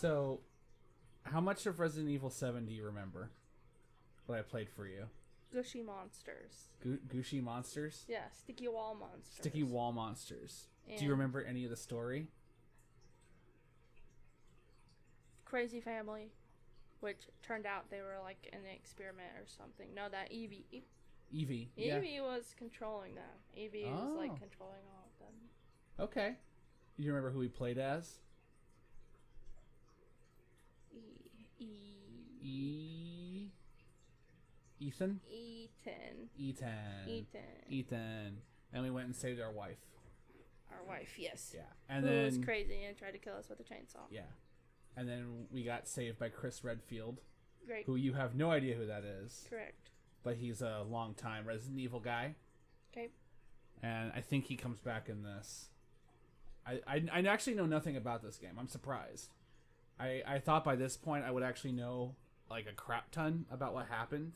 So, how much of Resident Evil 7 do you remember? What I played for you? Gushy monsters. Gushy monsters? Yeah, sticky wall monsters. Sticky wall monsters. And Do you remember any of the story? Crazy family, which turned out they were like an experiment or something. No, that Evie. Evie. Yeah. Evie was controlling them. Evie was like Oh. controlling all of them. Okay. You remember who he played as? Ethan? Ethan. And we went and saved our wife. Our wife, yes. Yeah. And Who then was crazy and tried to kill us with a chainsaw. Yeah. And then we got saved by Chris Redfield, Great. who you have no idea who that is. Correct. But he's a long-time Resident Evil guy. Okay. And I think he comes back in this. I actually know nothing about this game. I'm surprised. I thought by this point I would actually know like a crap ton about what happened.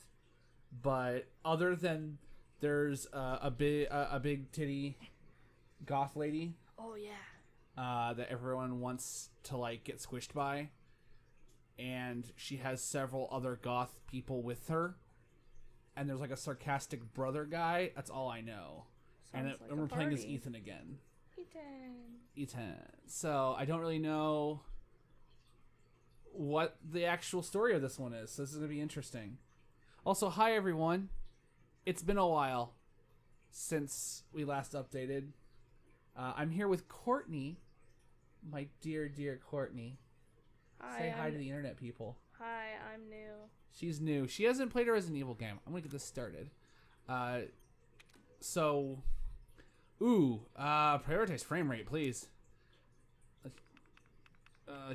But other than there's a big titty goth lady Oh yeah. that everyone wants to like get squished by, and she has several other goth people with her, and there's like a sarcastic brother guy. That's all I know. Sounds like And we're a playing as party. Ethan again. Ethan. So I don't really know what the actual story of this one is. So this is gonna be interesting. Also, hi everyone. It's been a while since we last updated. I'm here with Courtney, my dear Courtney. Hi, Say hi to the internet people. Hi, I'm new. She's new. She hasn't played a Resident Evil game. I'm gonna get this started. Prioritize frame rate, please.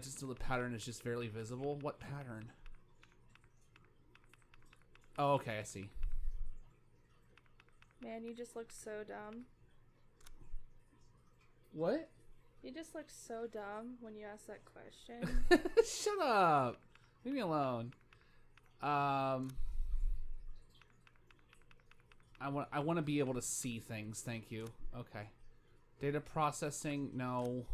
Just so the pattern is just barely visible. What pattern? Oh, okay, I see. Man, you just look so dumb. What? You just look so dumb when you ask that question. Shut up. Leave me alone. I want to be able to see things. Thank you. Okay. Data processing. No.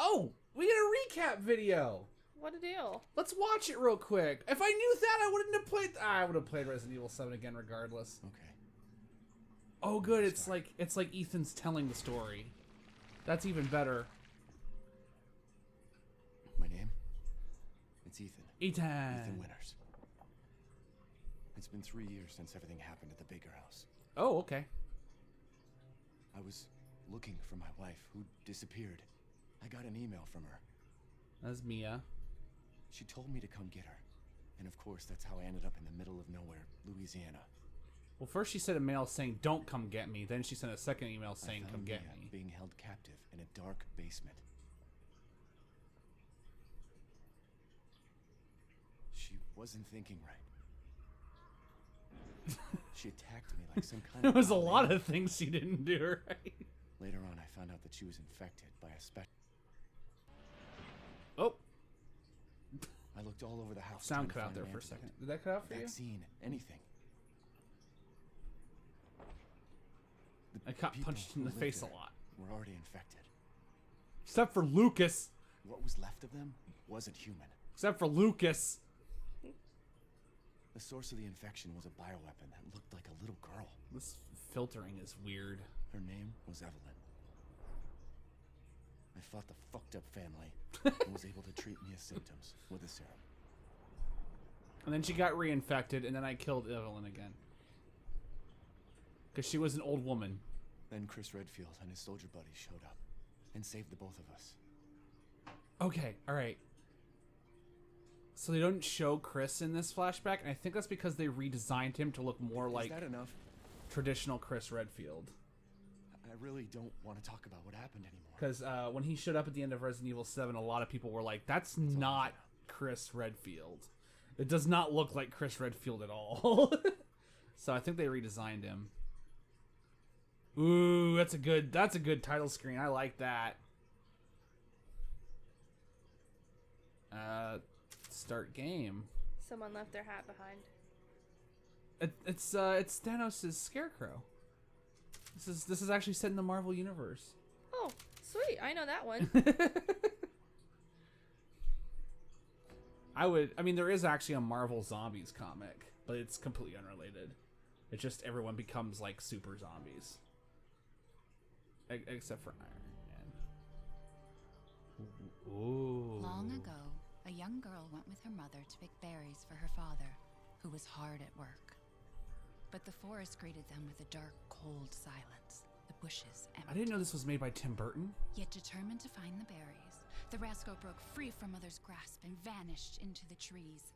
Oh, we get a recap video. What a deal. Let's watch it real quick. If I knew that, I wouldn't have played. I would have played Resident Evil 7 again, regardless. Okay. Oh, good. It's like Ethan's telling the story. That's even better. My name? It's Ethan. Ethan. Ethan Winters. It's been 3 years since everything happened at the Baker house. Oh, okay. I was looking for my wife, who disappeared. I got an email from her. That's Mia. She told me to come get her. And of course, that's how I ended up in the middle of nowhere, Louisiana. Well, first she sent a mail saying, "Don't come get me." Then she sent a second email saying, I "Come found get Mia me." being held captive in a dark basement. She wasn't thinking right. She attacked me like some kind There of... was a wild lot animal. of things she didn't do right. Later on, I found out that she was infected by a special... Oh, I looked all over the house. sound trying cut to out find there an for a antidote. second. Did that cut out for you? Vaccine, anything. I got people punched in who the lived face a there lot. were already infected. Except for Lucas. What was left of them wasn't human. Except for Lucas. The source of the infection was a bioweapon that looked like a little girl. This filtering is weird. Her name was Evelyn. I fought the fucked up family and was able to treat Mia's symptoms with a serum. And then she got reinfected, and then I killed Evelyn again. Because she was an old woman. Then Chris Redfield and his soldier buddies showed up and saved the both of us. Okay, alright. So they don't show Chris in this flashback, and I think that's because they redesigned him to look more like Is that enough? traditional Chris Redfield. I really don't want to talk about what happened anymore. Because when he showed up at the end of Resident Evil 7, a lot of people were like, that's not Chris Redfield. It does not look like Chris Redfield at all. So I think they redesigned him. Ooh, that's a good title screen. I like that. Start game. Someone left their hat behind. It's Thanos' Scarecrow. This is actually set in the Marvel universe. Oh, sweet. I know that one. I mean, there is actually a Marvel Zombies comic, but it's completely unrelated. It's just everyone becomes like super zombies. Except for Iron Man. Ooh. Long ago, a young girl went with her mother to pick berries for her father, who was hard at work. But the forest greeted them with a dark, cold silence, the bushes empty. I didn't know this was made by Tim Burton. Yet determined to find the berries, the rascal broke free from Mother's grasp and vanished into the trees.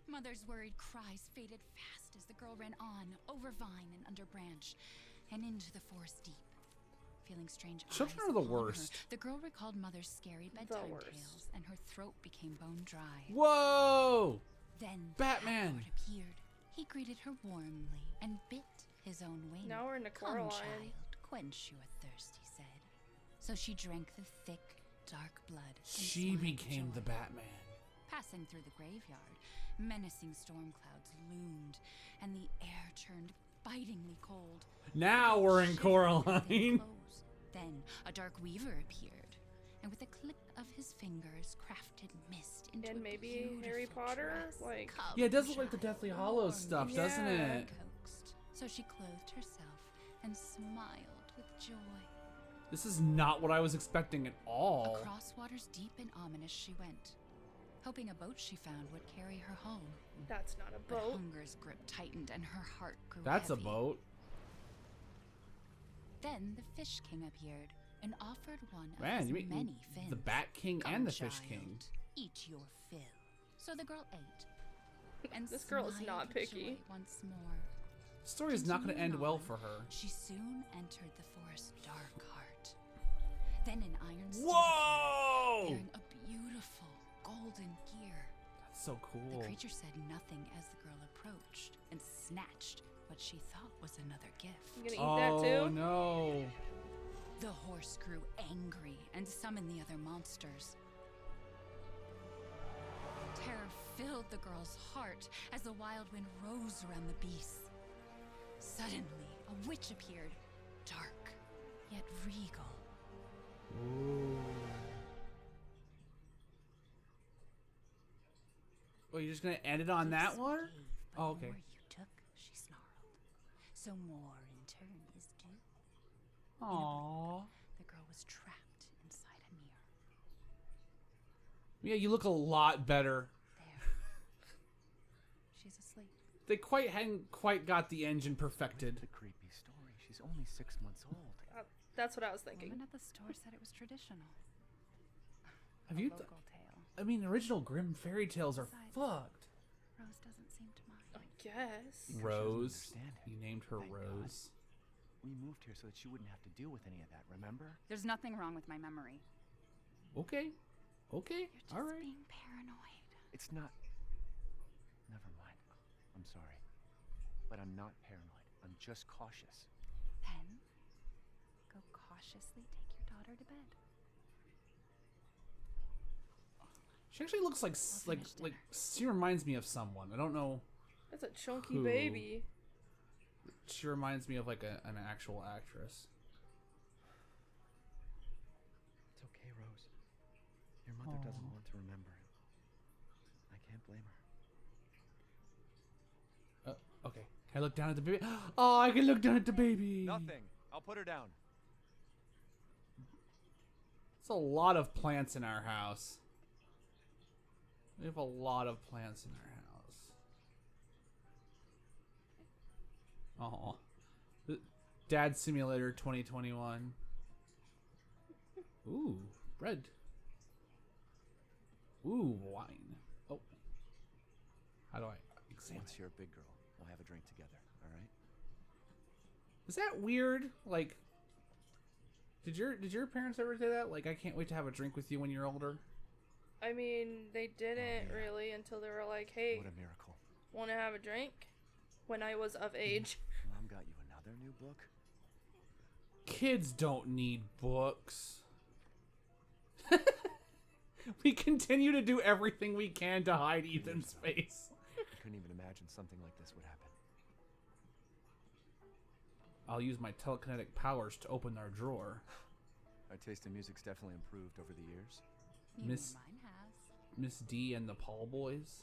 Mother's worried cries faded fast as the girl ran on, over vine and under branch, and into the forest deep. Feeling strange Children eyes are the upon her, worst. the girl recalled Mother's scary bedtime worst. tales, and her throat became bone dry. Whoa! Then Batman! Lord appeared. He greeted her warmly and bit his own wing. Now we're in a Come, Coraline. child, quench your thirst, he said. So she drank the thick, dark blood. and She smiled became the joy. Batman. Passing through the graveyard, menacing storm clouds loomed, and the air turned bitingly cold. Now we're in Shivered Coraline. within clothes. Then a dark weaver appeared, and with a click of his fingers, crafted mist into And a maybe Harry beautiful Potter? dress. Like- Come, Yeah, it does look like the child, Deathly Hallows warm stuff, me. doesn't Yeah. it? Coaxed. So she clothed herself and smiled with joy. This is not what I was expecting at all. Across waters deep and ominous she went, hoping a boat she found would carry her home. That's not a But boat. hunger's grip tightened and her heart grew That's a heavy. boat. Then the Fish King appeared and offered one of Man, his you mean many fins. the Bat King Come, and the Fish child, King. Eat your fill. So the girl ate. And This girl is smiled not with picky. joy once more. The story is not going to end Continuing well on, for her. She soon entered the forest's dark heart. Then an iron steed Whoa! appeared, bearing a beautiful golden gear. That's so The cool. creature said nothing as the girl approached and snatched what she thought was another gift. You gonna eat Oh that too? no. The horse grew angry and summoned the other monsters. Terror filled the girl's heart as the wild wind rose around the beasts. Suddenly, a witch appeared, dark yet regal. Ooh. Well, you're just going to end it on that Gifts one? gave, but Oh, okay. more you took, she snarled. So more in turn is due. Aww. The girl was trapped inside a mirror. Yeah, you look a lot better. There. She's asleep. They hadn't quite got the engine perfected. The creepy story. She's only 6 months old. That's what I was The thinking. woman at the store said it was traditional. Have A you? local tale. I mean, original Grimm fairy tales are Besides- fucked. Rose doesn't seem to mind. I guess. She doesn't Rose. understand. You named her Thank God. Rose. We moved here so that she wouldn't have to deal with any of that, remember? There's nothing wrong with my memory. Okay. Okay. You're just All right. being paranoid. It's not... Never mind. I'm sorry. But I'm not paranoid. I'm just cautious. Then, go cautiously take your daughter to bed. She actually looks like I'll finish dinner. she reminds me of someone. I don't know. That's a chunky Who? baby. She reminds me of like an actual actress. It's okay, Rose. Your mother doesn't want to remember it. I can't blame her. Okay. Can I look down at the baby? Oh, I can look down at the baby. Nothing. I'll put her down. It's a lot of plants in our house. We have a lot of plants in our house. Oh. Dad Simulator 2021. Ooh, bread. Ooh, wine. Oh. How do I examine Once you're a big girl, we'll have a drink together, alright? Is that weird? Like, did your parents ever say that? Like, I can't wait to have a drink with you when you're older. I mean, they didn't yeah. really until they were like, "Hey, What a miracle. want to have a drink?" When I was of age. Mom got you another new book? Kids don't need books. We continue to do everything we can to hide Ethan's face. I couldn't even imagine something like this would happen. I'll use my telekinetic powers to open our drawer. Our taste in music's definitely improved over the years. You Miss- know mine has. Miss D and the Paul boys.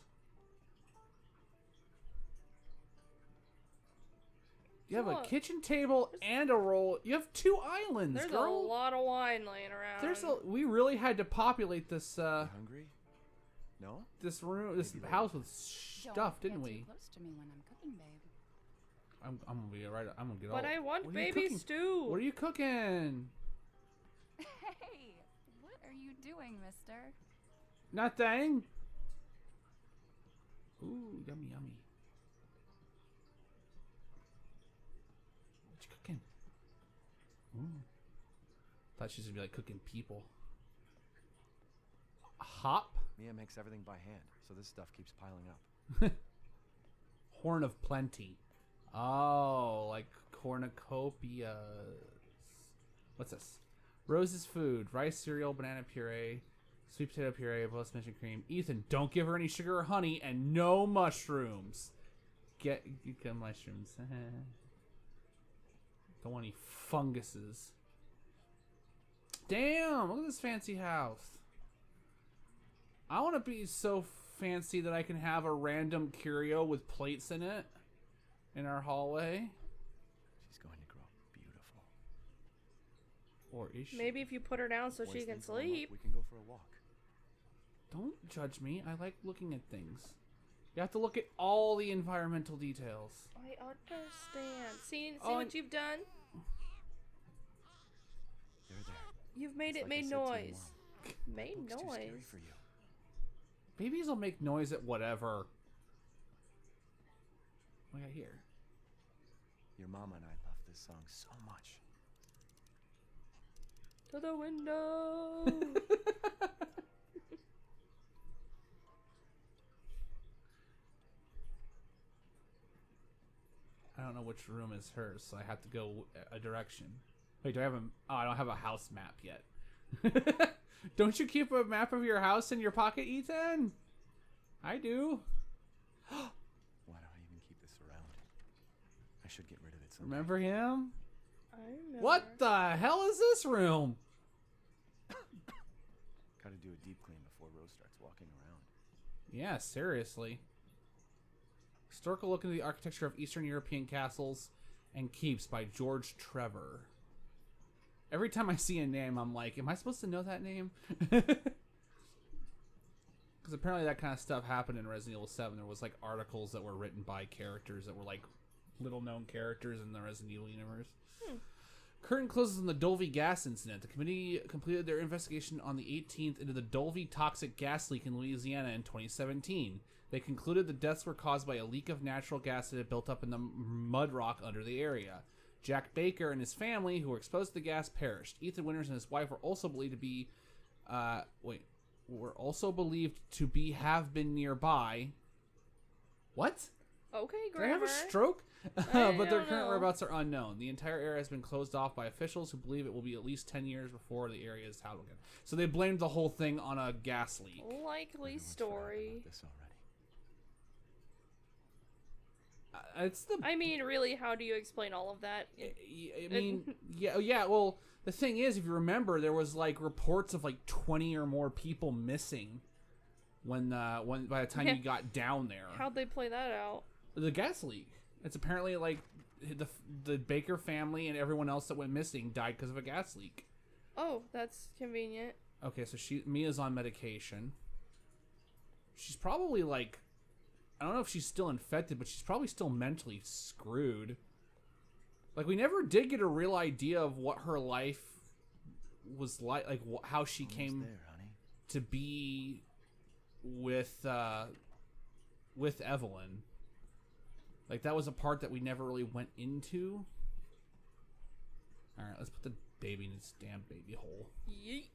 You have a Look. kitchen table and a roll. You have 2 islands, There's girl. a lot of wine laying around. We really had to populate this You hungry? No? this room, this Maybe house with Don't stuff, get didn't too we? close to me when I'm cooking, babe. I'm gonna be right. I'm gonna get all. But I want What are you baby cooking? stew. What are you cooking? Hey, what are you doing, mister? Nothing. Ooh, yummy, yummy. What you cooking? Ooh. Thought she was gonna be like cooking people. Hop. Mia makes everything by hand, so this stuff keeps piling up. Horn of plenty. Oh, like cornucopias. What's this? Rose's food: rice, cereal, banana puree, sweet potato puree, plus mentioned cream. Ethan, don't give her any sugar or honey, and no mushrooms. Get mushrooms. Don't want any funguses. Damn! Look at this fancy house. I want to be so fancy that I can have a random curio with plates in it in our hallway. She's going to grow up beautiful. Or is she? Maybe if you put her down so Boys she can need to warm up. sleep. We can go for a walk. Don't judge me. I like looking at things. You have to look at all the environmental details. I understand. See Oh, what you've done? They're there. You've made It's it like I made said to your noise. mom. Made Book's too scary noise. for you. Babies will make noise at whatever. What do I got here? Your mama and I love this song so much. To the window. I don't know which room is hers, so I have to go a direction. Wait, do I have a... Oh, I don't have a house map yet. Don't you keep a map of your house in your pocket, Ethan? I do. Why do I even keep this around? I should get rid of it someday. Remember him? I remember. What the hell is this room? Gotta do a deep clean before Rose starts walking around. Yeah, seriously. Historical look into the architecture of Eastern European castles and keeps by George Trevor. Every time I see a name, I'm like, am I supposed to know that name? Because apparently that kind of stuff happened in Resident Evil 7. There was like articles that were written by characters that were like little known characters in the Resident Evil universe. Curtain closes on the Dulvey gas incident. The committee completed their investigation on the 18th into the Dulvey toxic gas leak in Louisiana in 2017. They concluded the deaths were caused by a leak of natural gas that had built up in the mud rock under the area. Jack Baker and his family, who were exposed to the gas, perished. Ethan Winters and his wife were also believed to be, have been nearby. What? Okay, Did I have grammar. a stroke? I But their don't current know. whereabouts are unknown. The entire area has been closed off by officials who believe it will be at least 10 years before the area is held again. So they blamed the whole thing on a gas leak. Likely Everyone's forgotten story. about this already. It's the I mean, really, how do you explain all of that? I mean, yeah. Well, the thing is, if you remember, there was like reports of like 20 or more people missing when by the time Yeah. you got down there. How'd they play that out? The gas leak. It's apparently like the Baker family and everyone else that went missing died because of a gas leak. Oh, that's convenient. Okay, so Mia's on medication. She's probably like, I don't know if she's still infected, but she's probably still mentally screwed. Like, we never did get a real idea of what her life was like how she Almost came there, honey. to be with Evelyn. Like, that was a part that we never really went into. All right, let's put the baby in its damn baby hole. Yeet.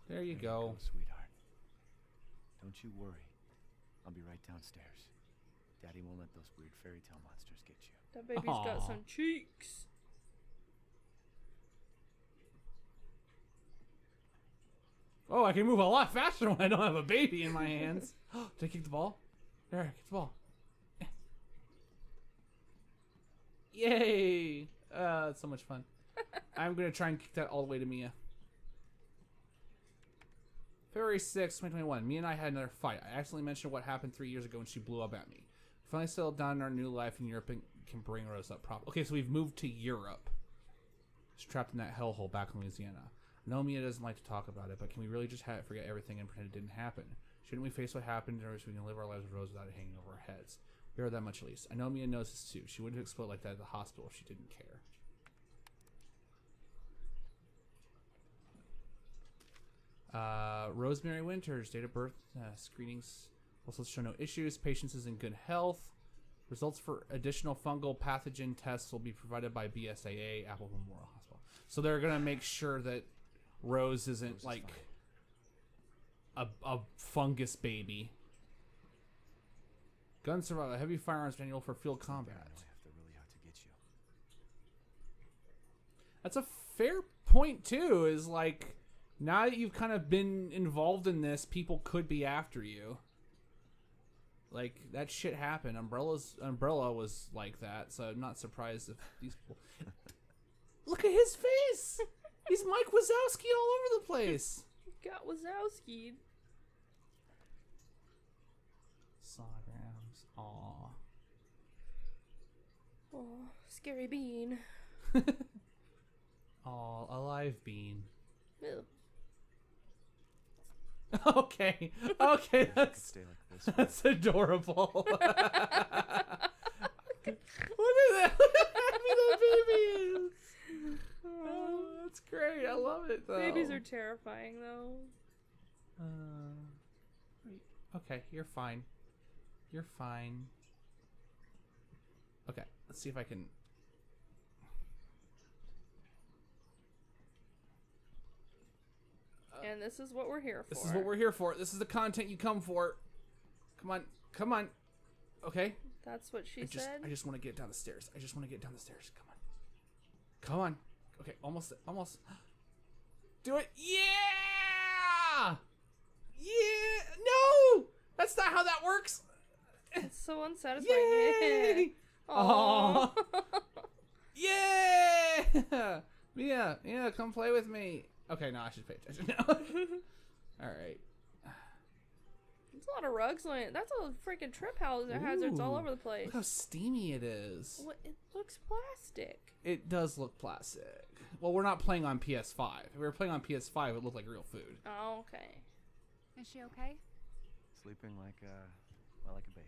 There you There go. sweetheart. Don't you worry. I'll be right downstairs. Daddy won't let those weird fairy tale monsters get you. That baby's Aw. got some cheeks. Oh, I can move a lot faster when I don't have a baby in my hands. Did I kick the ball? There, kick the ball. Yay! It's so much fun. I'm gonna try and kick that all the way to Mia. February 6th, 2021. Me and I had another fight. I accidentally mentioned what happened 3 years ago when she blew up at me. We finally settled down in our new life in Europe and can bring Rose up properly. Okay, so we've moved to Europe. She's trapped in that hellhole back in Louisiana. I know Mia doesn't like to talk about it, but can we really just forget everything and pretend it didn't happen? Shouldn't we face what happened in order so we can live our lives with Rose without it hanging over our heads? We are that much at least. I know Mia knows this too. She wouldn't have exploded like that at the hospital if she didn't care. Rosemary Winters, date of birth, screenings also show no issues. Patients is in good health. Results for additional fungal pathogen tests will be provided by BSAA, Apple Memorial Hospital. So they're going to make sure that Rose isn't like a fungus baby. Gun survival, heavy firearms manual for field combat. After really out to get you. That's a fair point too, is like, now that you've kind of been involved in this, people could be after you. Like, that shit happened. Umbrella was like that, so I'm not surprised if these people... Look at his face! He's Mike Wazowski all over the place! Got Wazowski. Sonograms. Aw. Oh, scary bean. Aw, a live bean. Ew. Okay, okay, Stay like this. that's adorable. Look at that! Look how happy that baby is! Oh, that's great. I love it, though. Babies are terrifying, though. Okay, you're fine. You're fine. Okay, let's see if I can... And this is what we're here for. This is what we're here for. This is the content you come for. Come on. Come on. Okay. That's what she said? I just want to get down the stairs. I just want to get down the stairs. Come on. Come on. Okay, almost. Almost. Do it. Yeah! Yeah! No! That's not how that works. It's so unsatisfying. Yay! Aww. Yeah! Mia, come play with me. Okay, no, I should pay attention now. Alright. There's a lot of rugs on it. That's a freaking trip hazard. It's all over the place. Look how steamy it is. What? It looks plastic. It does look plastic. Well, we're not playing on PS5. If we were playing on PS5, it would look like real food. Oh, okay. Is she okay? Sleeping like a baby.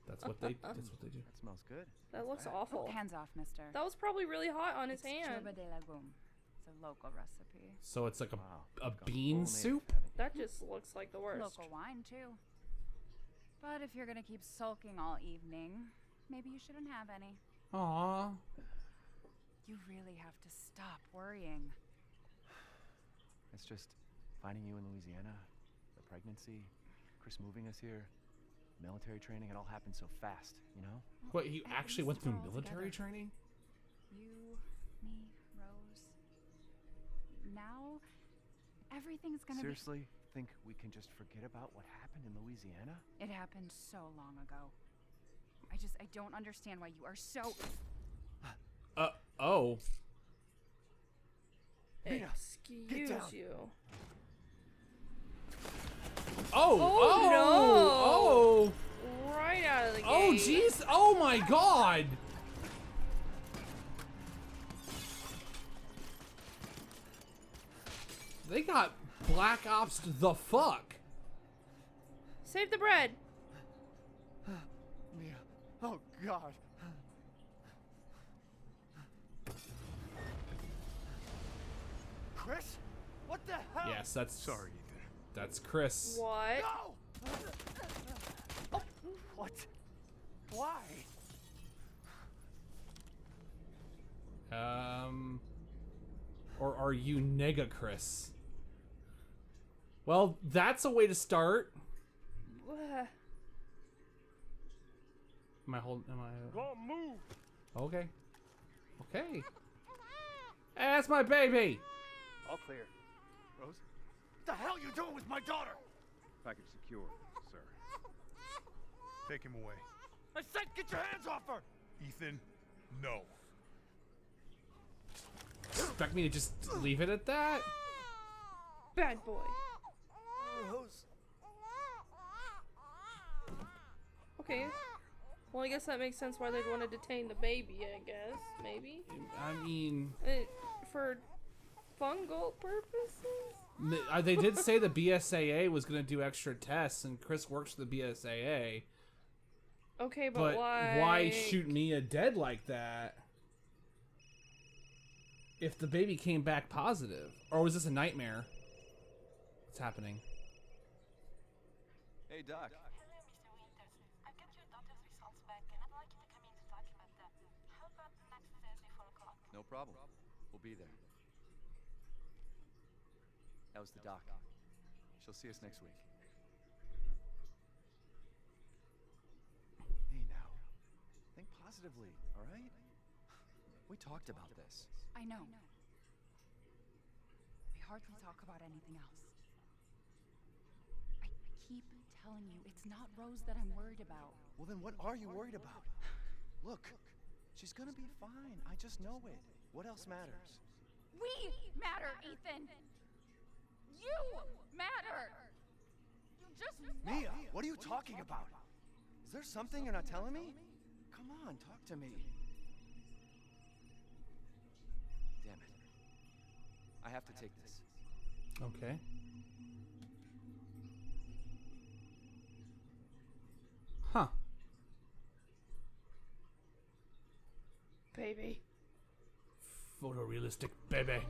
That's what they do. That smells good. That looks Right. awful. Hands off, mister. That was probably really hot on his It's hand. Turba de Lagum. It's a local recipe. So it's like Wow. a Gone bean full native, soup? haven't you? That just looks like the worst. Local wine, too. But if you're gonna keep sulking all evening, maybe you shouldn't have any. Aww. You really have to stop worrying. It's just finding you in Louisiana, the pregnancy, Chris moving us here, military training. It all happened so fast, you know? What, you At actually went least through we're all military together. training? You, me, Rose. Now, everything's gonna Seriously, think we can just forget about what happened in Louisiana? be... It happened so long ago. I don't understand why you are so... Oh. Mia, Excuse down. you. Oh, Right out of the gate. Oh, jeez. Oh, my God. They got Black Ops the fuck. Save the bread. Mia. Oh, God. Chris? What the hell? Yes, that's... Sorry, Ethan. That's Chris. What? No! What? Why? Or are you Nega Chris? Well, that's a way to start. Am I holding? Am I? Go move! Okay. Okay. Hey, that's my baby. All clear. Rose? What the hell you doing with my daughter? Package secure, sir. Take him away. I said get your hands off her! Ethan, no. Expect me to just leave it at that? Bad boy. Rose. Okay. Well, I guess that makes sense why they'd want to detain the baby, I guess. Maybe. I mean, For fungal purposes? they did say the BSAA was going to do extra tests, and Chris works for the BSAA. Okay, But but why shoot Mia dead like that? If the baby came back positive, or was this a nightmare? What's happening? Hey, Doc. Hello, Mr. Winters. I've got your daughter's results back, and I'd like you to come in to talk about that. How about next Thursday, 4 o'clock? No problem. We'll be there. That was the doc. She'll see us next week. Hey, now. Think positively, all right? We talked about this. I know. We hardly talk about anything else. I keep telling you, it's not Rose that I'm worried about. Well, then what are you worried about? Look, she's gonna be fine. I just know it. What else matters? We matter, Ethan! You matter! You just Mia, what are you talking about? Is there something you're not telling me? Come on, talk to me. Damn it. I have to take this. Okay. Huh. Baby. Photorealistic baby.